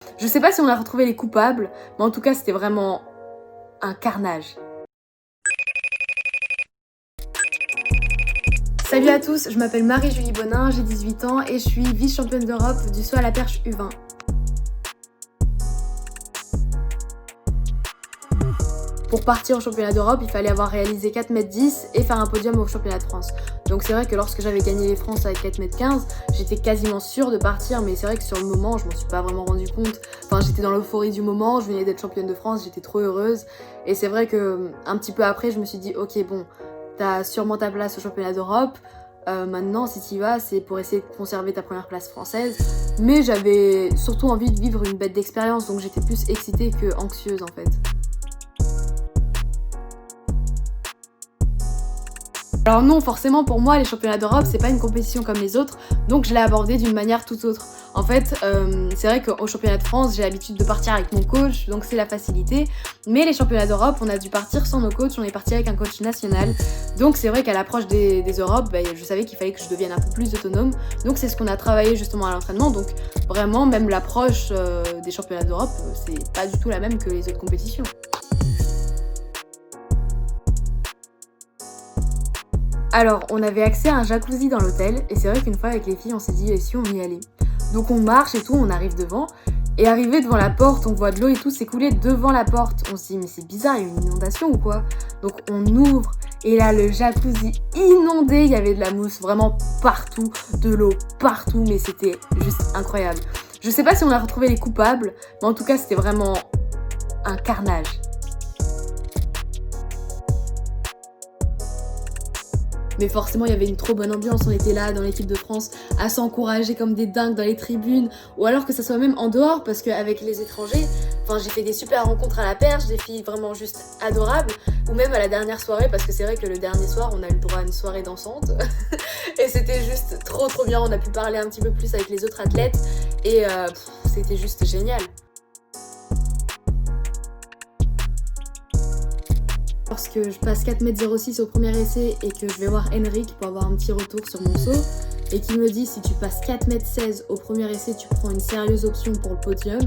Je sais pas si on a retrouvé les coupables, mais en tout cas c'était vraiment un carnage. Salut à tous, je m'appelle Marie-Julie Bonin, j'ai 18 ans et je suis vice-championne d'Europe du saut à la perche U20. Pour partir au championnat d'Europe, il fallait avoir réalisé 4,10 m et faire un podium au championnat de France. Donc c'est vrai que lorsque j'avais gagné les France avec 4,15 m, j'étais quasiment sûre de partir, mais c'est vrai que sur le moment, je m'en suis pas vraiment rendu compte. Enfin, j'étais dans l'euphorie du moment, je venais d'être championne de France, j'étais trop heureuse. Et c'est vrai que un petit peu après, je me suis dit, ok, bon, t'as sûrement ta place au championnat d'Europe. Maintenant, si t'y vas, c'est pour essayer de conserver ta première place française. Mais j'avais surtout envie de vivre une bête d'expérience, donc j'étais plus excitée que anxieuse en fait. Alors non, forcément pour moi les championnats d'Europe c'est pas une compétition comme les autres, donc je l'ai abordé d'une manière tout autre. En fait, c'est vrai qu'au championnat de France j'ai l'habitude de partir avec mon coach, donc c'est la facilité. Mais les championnats d'Europe, on a dû partir sans nos coachs, on est parti avec un coach national. Donc c'est vrai qu'à l'approche des Europes, je savais qu'il fallait que je devienne un peu plus autonome. Donc c'est ce qu'on a travaillé justement à l'entraînement. Donc vraiment, même l'approche des championnats d'Europe, c'est pas du tout la même que les autres compétitions. Alors, on avait accès à un jacuzzi dans l'hôtel, et c'est vrai qu'une fois avec les filles, on s'est dit, et si on y allait? Donc on marche et tout, on arrive devant, et arrivé devant la porte, on voit de l'eau et tout s'écouler devant la porte. On se dit, mais c'est bizarre, il y a une inondation ou quoi? Donc on ouvre, et là le jacuzzi inondé, il y avait de la mousse vraiment partout, de l'eau partout, mais c'était juste incroyable. Je sais pas si on a retrouvé les coupables, mais en tout cas c'était vraiment un carnage. Mais forcément, il y avait une trop bonne ambiance. On était là dans l'équipe de France à s'encourager comme des dingues dans les tribunes. Ou alors que ça soit même en dehors, parce qu'avec les étrangers, j'ai fait des super rencontres à la perche, des filles vraiment juste adorables. Ou même à la dernière soirée, parce que c'est vrai que le dernier soir, on a eu le droit à une soirée dansante. Et c'était juste trop bien. On a pu parler un petit peu plus avec les autres athlètes. Et c'était juste génial. Lorsque je passe 4,06 m au premier essai et que je vais voir Henrik pour avoir un petit retour sur mon saut et qu'il me dit si tu passes 4,16 m au premier essai tu prends une sérieuse option pour le podium,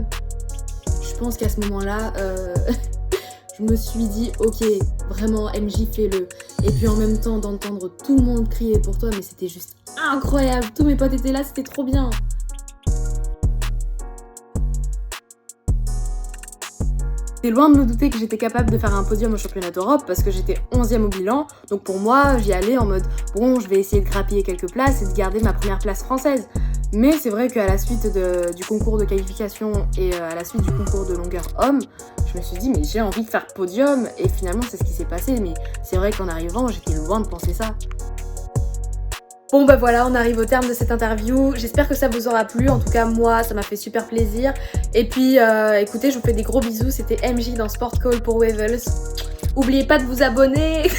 je pense qu'à ce moment-là je me suis dit ok, vraiment MJ fais-le. Et puis en même temps d'entendre tout le monde crier pour toi, mais c'était juste incroyable, tous mes potes étaient là, c'était trop bien. J'étais loin de me douter que j'étais capable de faire un podium au championnat d'Europe parce que j'étais 11e au bilan. Donc pour moi, j'y allais en mode bon, je vais essayer de grappiller quelques places et de garder ma première place française. Mais c'est vrai qu'à la suite du concours de qualification et à la suite du concours de longueur homme, je me suis dit mais j'ai envie de faire podium et finalement c'est ce qui s'est passé. Mais c'est vrai qu'en arrivant, j'étais loin de penser ça. Bon voilà, on arrive au terme de cette interview. J'espère que ça vous aura plu. En tout cas, moi, ça m'a fait super plaisir. Et puis, écoutez, je vous fais des gros bisous. C'était MJ dans Sport Call pour Wavels. Oubliez pas de vous abonner.